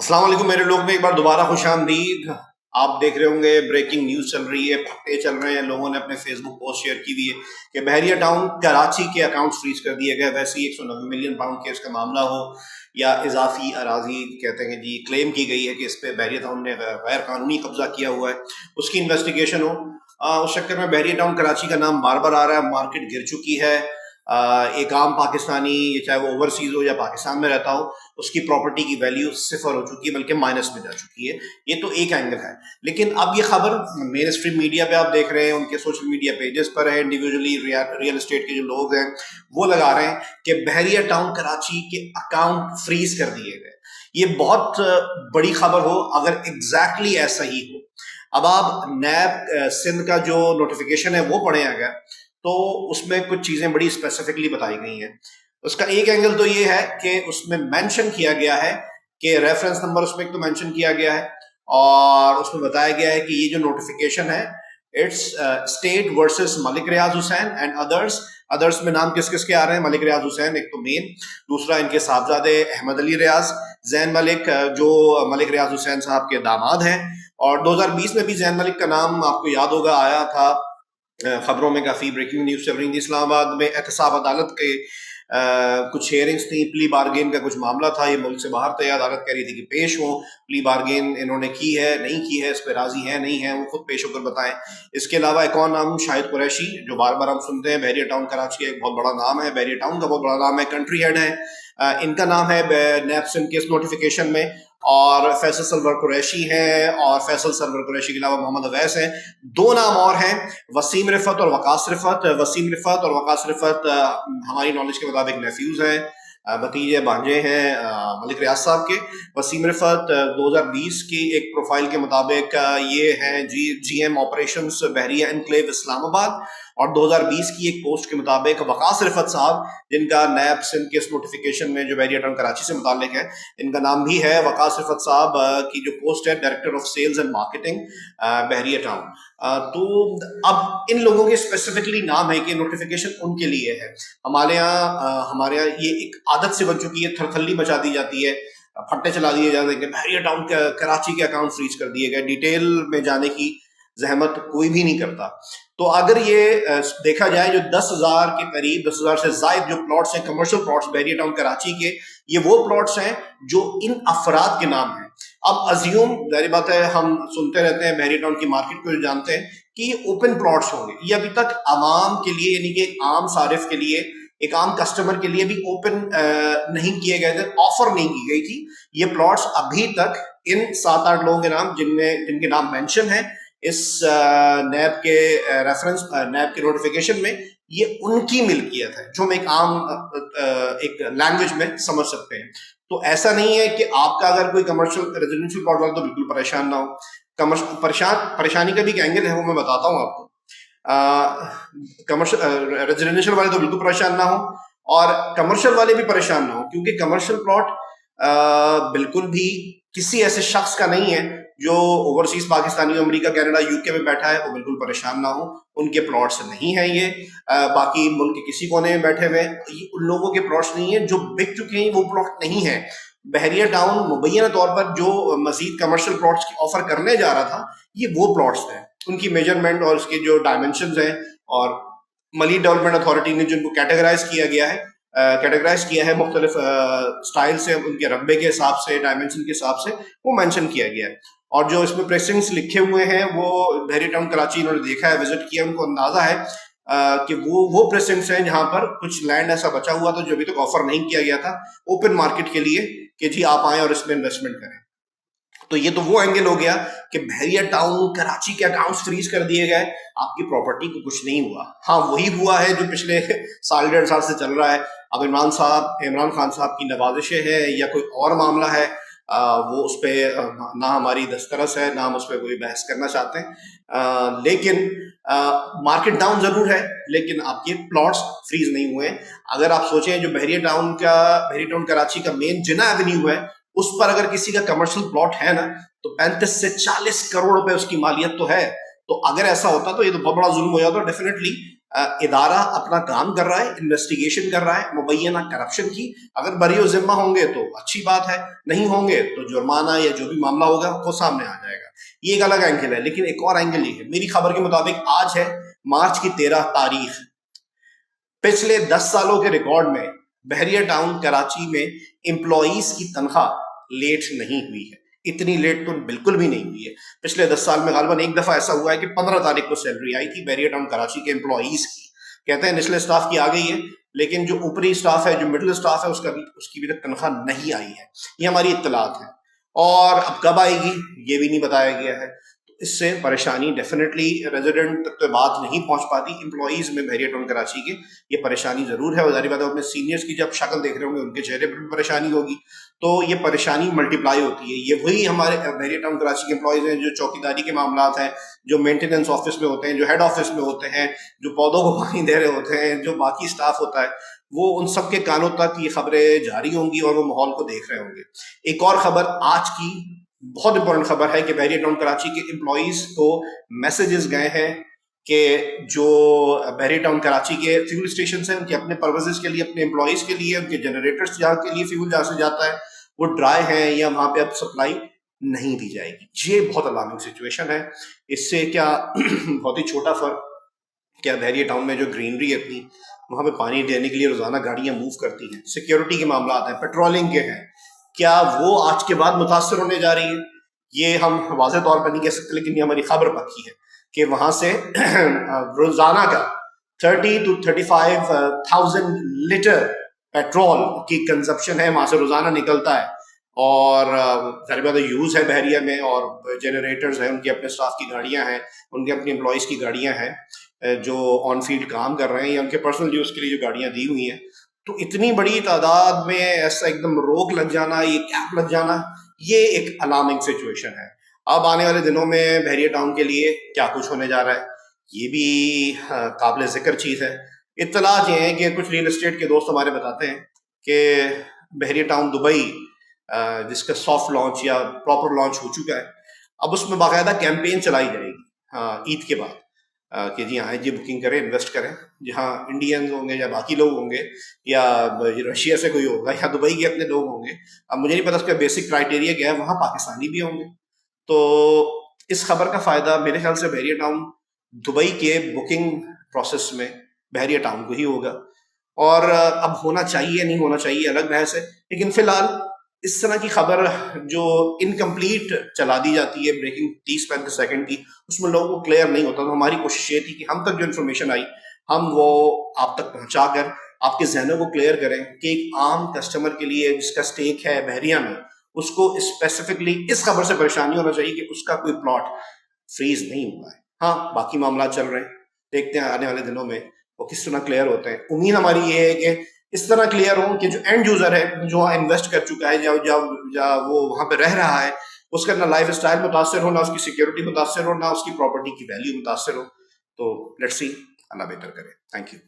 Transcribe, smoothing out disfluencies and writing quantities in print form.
السلام علیکم میرے لوگ میں ایک بار دوبارہ خوش آمدید. آپ دیکھ رہے ہوں گے بریکنگ نیوز چل رہی ہے، پھٹے چل رہے ہیں، لوگوں نے اپنے فیس بک پوسٹ شیئر کی ہوئی ہے کہ بحریہ ٹاؤن کراچی کے اکاؤنٹ فریز کر دیے گئے. ویسے ہی 190 ملین پاؤنڈ کے اس کا معاملہ ہو یا اضافی اراضی کہتے ہیں جی کلیم کی گئی ہے کہ اس پہ بحریہ ٹاؤن نے غیر قانونی قبضہ کیا ہوا ہے، اس کی انویسٹیگیشن ہو. اس چکر میں بحریہ ٹاؤن کراچی کا نام بار بار آ رہا ہے. مارکیٹ گر چکی ہے. ایک عام پاکستانی چاہے وہ اوورسیز ہو یا پاکستان میں رہتا ہو، اس کی پراپرٹی کی ویلیو صفر ہو چکی ہے، بلکہ مائنس میں جا چکی ہے. یہ تو ایک اینگل ہے. لیکن اب یہ خبر مین اسٹریم میڈیا پہ آپ دیکھ رہے ہیں، ان کے سوشل میڈیا پیجز پر ہے، انڈیویجولی ریئل اسٹیٹ کے جو لوگ ہیں وہ لگا رہے ہیں کہ بحریہ ٹاؤن کراچی کے اکاؤنٹ فریز کر دیے گئے. یہ بہت بڑی خبر ہو اگر ایگزیکٹلی ایسا ہی ہو. اب آپ نیب سندھ کا جو نوٹیفیکیشن ہے وہ پڑھیں اگر، تو اس میں کچھ چیزیں بڑی اسپیسیفکلی بتائی گئی ہیں. اس کا ایک اینگل تو یہ ہے کہ اس میں مینشن کیا گیا ہے کہ ریفرنس نمبر اس میں ایک تو مینشن کیا گیا ہے، اور اس میں بتایا گیا ہے کہ یہ جو نوٹیفیکیشن ہے it's state versus Malik Riaz Hussain and others میں نام کس کس کے آ رہے ہیں؟ ملک ریاض حسین ایک تو مین، دوسرا ان کے صاحبزادے احمد علی ریاض، زین ملک جو ملک ریاض حسین صاحب کے داماد ہیں. اور 2020 میں بھی زین ملک کا نام آپ کو یاد ہوگا آیا تھا، خبروں میں کافی بریکنگ نیوز چل رہی تھی. اسلام آباد میں احتساب عدالت کے کچھ ہیئرنگز تھیں، پلی بارگین کا کچھ معاملہ تھا، یہ ملک سے باہر تھے. عدالت کہہ رہی تھی کہ پیش ہوں، پلی بارگین انہوں نے کی ہے نہیں کی ہے، اس پہ راضی ہے نہیں ہے، وہ خود پیش ہو کر بتائیں. اس کے علاوہ ایک اور نام شاہد قریشی جو بار بار ہم سنتے ہیں، بحریہ ٹاؤن کراچی کا ایک بہت بڑا نام ہے، بحریہ ٹاؤن کا بہت بڑا نام ہے، کنٹری ہیڈ ہے. ان کا نام ہے نیب سندھ کے اس نوٹیفیکیشن میں. اور فیصل سرور قریشی ہیں، اور فیصل سرور قریشی کے علاوہ محمد اویس ہیں. دو نام اور ہیں، وسیم رفعت اور وقاص رفعت. وسیم رفعت اور وقاص رفعت ہماری نالج کے مطابق نیفیوز ہیں، بھتیجے بھانجے ہیں ملک ریاض صاحب کے. وسیم رفعت 2020 کی ایک پروفائل کے مطابق یہ ہیں جی ایم آپریشنز بحریہ انکلیو اسلام آباد، اور 2020 کی ایک پوسٹ کے مطابق وقاص رفعت صاحب جن کا نیب سندھ کے اس نوٹیفیکیشن میں جو بحریہ ٹاؤن کراچی سے متعلق ہے ان کا نام بھی ہے وقاص رفعت صاحب کی جو پوسٹ ہے director of sales and marketing Bahria Town. تو اب ان لوگوں کے اسپیسیفکلی نام ہے کہ نوٹیفیکیشن ان کے لیے ہے. ہمارے یہاں یہ ایک عادت سے بن چکی ہے، تھرتھلی مچا دی جاتی ہے، پھٹے چلا دیے جاتے ہیں کہ بحریہ ٹاؤن کراچی کے اکاؤنٹ فریز کر دیے گئے. ڈیٹیل میں جانے کی زحمت کوئی بھی نہیں کرتا. تو اگر یہ دیکھا جائے جو 10,000 کے قریب، 10,000 سے زائد جو پلاٹس ہیں، کمرشل پلاٹس بحریہ ٹاؤن کراچی کے، یہ وہ پلاٹس ہیں جو ان افراد کے نام ہیں. اب ازیوم ظاہر بات ہے، ہم سنتے رہتے ہیں بحریہ ٹاؤن کی مارکیٹ کو جو جانتے ہیں کہ یہ اوپن پلاٹس ہوں گے. یہ ابھی تک عوام کے لیے، یعنی کہ عام صارف کے لیے، ایک عام کسٹمر کے لیے بھی اوپن نہیں کیے گئے تھے، آفر نہیں کی گئی تھی. یہ پلاٹس ابھی تک ان 7-8 لوگوں کے نام جن کے نام مینشن ہیں اس نیب کے ریفرنس، نیب کے نوٹیفیکیشن میں، یہ ان کی ملکیت ہے جو ہم ایک عام ایک لینگویج میں سمجھ سکتے ہیں. تو ایسا نہیں ہے کہ آپ کا اگر کوئی کمرشل ریزیڈینشیل پلاٹ والا تو بالکل پریشان نہ ہو. پریشانی کا بھی ایک اینگل ہے، وہ میں بتاتا ہوں آپ کو. کمرشل ریزیڈینشیل والے تو بالکل پریشان نہ ہو، اور کمرشل والے بھی پریشان نہ ہو، کیونکہ کمرشل پلاٹ بالکل بھی کسی ایسے شخص کا نہیں ہے جو overseas Pakistani, America, Canada, you کے میں بیٹھا ہے، وہ بالکل پریشان نہ ہو. ان کے پلاٹس نہیں ہیں یہ. باقی ملک کے کسی کونے میں بیٹھے ہوئے ان لوگوں کے پلاٹس نہیں ہیں. جو بک چکے ہیں وہ پلاٹ نہیں ہیں. بحریہ ٹاؤن مبینہ طور پر جو مزید کمرشل پلاٹس کی آفر کرنے جا رہا تھا، یہ وہ پلاٹس ہیں. ان کی میجرمنٹ اور اس کے جو ڈائمنشنز ہیں، اور ملی ڈیولپمنٹ اتھارٹی نے جن کو کیٹیگرائز کیا ہے مختلف سٹائل سے، ان کے رقبے کے حساب سے، ڈائمنشن کے حساب سے وہ مینشن کیا گیا ہے. اور جو اس میں پریسنگز لکھے ہوئے ہیں وہ بحریہ ٹاؤن کراچی انہوں نے دیکھا ہے، وزٹ کیا، ان کو اندازہ ہے کہ وہ پریسنگز ہیں جہاں پر کچھ لینڈ ایسا بچا ہوا تھا جو ابھی تک آفر نہیں کیا گیا تھا اوپن مارکیٹ کے لیے کہ جی آپ آئیں اور اس میں انویسٹمنٹ کریں. تو یہ تو وہ اینگل ہو گیا کہ بحریہ ٹاؤن کراچی کے اکاؤنٹس فریز کر دیے گئے، آپ کی پراپرٹی کو کچھ نہیں ہوا. ہاں وہی ہوا ہے جو پچھلے سال 1.5 سال سے چل رہا ہے. اب عمران خان صاحب کی نوازشیں ہیں یا کوئی اور معاملہ ہے، وہ اس پہ نہ ہماری دسترس ہے، نہ ہم اس پہ کوئی بحث کرنا چاہتے ہیں. لیکن مارکیٹ ڈاؤن ضرور ہے، لیکن آپ کے پلاٹس فریز نہیں ہوئے. اگر آپ سوچیں جو بحریہ ٹاؤن کراچی کا مین جنا ایونیو ہے، اس پر اگر کسی کا کمرشل پلاٹ ہے نا تو 35 سے 40 کروڑ روپے اس کی مالیت تو ہے. تو اگر ایسا ہوتا تو یہ تو بہت بڑا ظلم ہو جاتا. ڈیفینیٹلی ادارہ اپنا کام کر رہا ہے، انویسٹیگیشن کر رہا ہے مبینہ کرپشن کی. اگر بری و ذمہ ہوں گے تو اچھی بات ہے، نہیں ہوں گے تو جرمانہ یا جو بھی معاملہ ہوگا وہ سامنے آ جائے گا. یہ ایک الگ اینگل ہے. لیکن ایک اور اینگل یہ ہے، میری خبر کے مطابق آج ہے مارچ کی 13 تاریخ. پچھلے 10 سالوں کے ریکارڈ میں بحریہ ٹاؤن کراچی میں امپلائیز کی تنخواہ لیٹ نہیں ہوئی ہے. اتنی لیٹ تو بالکل بھی نہیں ہوئی ہے. پچھلے 10 سال میں غالباً ایک دفعہ ایسا ہوا ہے کہ 15 تاریخ کو سیلری آئی تھی بحریہ ٹاؤن کراچی کے امپلائیز کی. کہتے ہیں نچلے اسٹاف کی آ گئی ہے، لیکن جو اوپری اسٹاف ہے، جو مڈل اسٹاف ہے، اس کی بھی تک تنخواہ نہیں آئی ہے. یہ ہماری اطلاعات ہیں. اور اب کب آئے گی یہ بھی نہیں بتایا گیا ہے. اس سے پریشانی ڈیفینیٹلی ریزیڈنٹ تک تو بات نہیں پہنچ پاتی. امپلائیز میں بحریہ ٹاؤن کراچی کے یہ پریشانی ضرور ہے. اور ظاہر بات ہے اپنے سینئرز کی جب شکل دیکھ رہے ہوں گے ان کے چہرے پر بھی پریشانی ہوگی، تو یہ پریشانی ملٹیپلائی ہوتی ہے. یہ وہی ہمارے بحریہ ٹاؤن کراچی کے امپلائیز ہیں جو چوکیداری کے معاملات ہیں، جو مینٹیننس آفس میں ہوتے ہیں، جو ہیڈ آفس میں ہوتے ہیں، جو پودوں کو پانی دے رہے ہوتے ہیں، جو باقی اسٹاف ہوتا ہے، وہ ان سب کے کانوں تک یہ خبریں جاری ہوں گی اور وہ ماحول کو دیکھ رہے ہوں گے. ایک اور خبر آج کی بہت امپورٹنٹ خبر ہے کہ بحریہ ٹاؤن کراچی کے امپلائیز کو میسیجز گئے ہیں کہ جو بحریہ ٹاؤن کراچی کے فیول اسٹیشنز ہیں ان کے اپنے پروازز کے لیے، اپنے امپلائیز کے لیے، ان کے جنریٹرز جہاں کے لیے فیول جہاں سے جاتا ہے وہ ڈرائی ہیں یا وہاں پہ اب سپلائی نہیں دی جائے گی. یہ بہت الارمنگ سچویشن ہے. اس سے کیا بہت ہی چھوٹا فرق، کیا بحریہ ٹاؤن میں جو گرینری ہے اتنی، وہاں پہ پانی دینے کے لیے روزانہ گاڑیاں موو کرتی ہیں، سیکیورٹی کے معاملات ہیں، پیٹرولنگ کے ہیں، کیا وہ آج کے بعد متاثر ہونے جا رہی ہے؟ یہ ہم واضح طور پر نہیں کہہ سکتے، لیکن یہ ہماری خبر پکی ہے کہ وہاں سے روزانہ کا 30 to 35,000 لیٹر پیٹرول کی کنزپشن ہے، وہاں سے روزانہ نکلتا ہے. اور ظاہر بات ہے یوز ہے بحریہ میں، اور جنریٹرز ہیں، ان کے اپنے اسٹاف کی گاڑیاں ہیں، ان کے اپنے امپلائیز کی گاڑیاں ہیں جو آن فیلڈ کام کر رہے ہیں یا ان کے پرسنل یوز کے لیے جو گاڑیاں دی ہوئی ہیں. تو اتنی بڑی تعداد میں ایسا ایک دم روک لگ جانا، یہ کیپ لگ جانا، یہ ایک الارمنگ سچویشن ہے. اب آنے والے دنوں میں بحریہ ٹاؤن کے لیے کیا کچھ ہونے جا رہا ہے یہ بھی قابل ذکر چیز ہے. اطلاعات یہ ہیں کہ کچھ ریل اسٹیٹ کے دوست ہمارے بتاتے ہیں کہ بحریہ ٹاؤن دبئی جس کا سافٹ لانچ یا پراپر لانچ ہو چکا ہے، اب اس میں باقاعدہ کیمپین چلائی جائے گی عید کے بعد کہ جی ہاں جی بکنگ کریں، انویسٹ کریں. جہاں انڈینز ہوں گے یا باقی لوگ ہوں گے یا رشیا سے کوئی ہوگا یا دبئی کے اپنے لوگ ہوں گے، اب مجھے نہیں پتا اس کا بیسک کرائٹیریا کیا ہے، وہاں پاکستانی بھی ہوں گے. تو اس خبر کا فائدہ میرے خیال سے بحریہ ٹاؤن دبئی کے بکنگ پروسیس میں بحریہ ٹاؤن کو ہی ہوگا. اور اب ہونا چاہیے نہیں ہونا چاہیے الگ بحث ہے، لیکن فی الحال اس طرح کی خبر جو انکمپلیٹ چلا دی جاتی ہے بریکنگ 30-35 سیکنڈ کی، اس میں لوگوں کو کلیئر نہیں ہوتا. تو ہماری کوشش یہ تھی کہ ہم تک جو انفارمیشن آئی ہم وہ آپ تک پہنچا کر آپ کے ذہنوں کو کلیئر کریں کہ ایک عام کسٹمر کے لیے جس کا سٹیک ہے بحریہ میں، اس کو اسپیسیفکلی اس خبر سے پریشانی ہونا چاہیے کہ اس کا کوئی پلاٹ فریز نہیں ہوا ہے. ہاں باقی معاملات چل رہے ہیں، دیکھتے ہیں آنے والے دنوں میں وہ کس طرح کلیئر ہوتے ہیں. امید ہماری یہ ہے کہ اس طرح کلیئر ہوں کہ جو اینڈ یوزر ہے، جو وہاں انویسٹ کر چکا ہے، وہ وہاں پہ رہ رہا ہے، اس کا نہ لائف اسٹائل متاثر ہو، نہ اس کی سیکیورٹی متاثر ہو، نہ اس کی پراپرٹی کی ویلیو متاثر ہو. تو لیٹس سی، اللہ بہتر کرے. Thank you.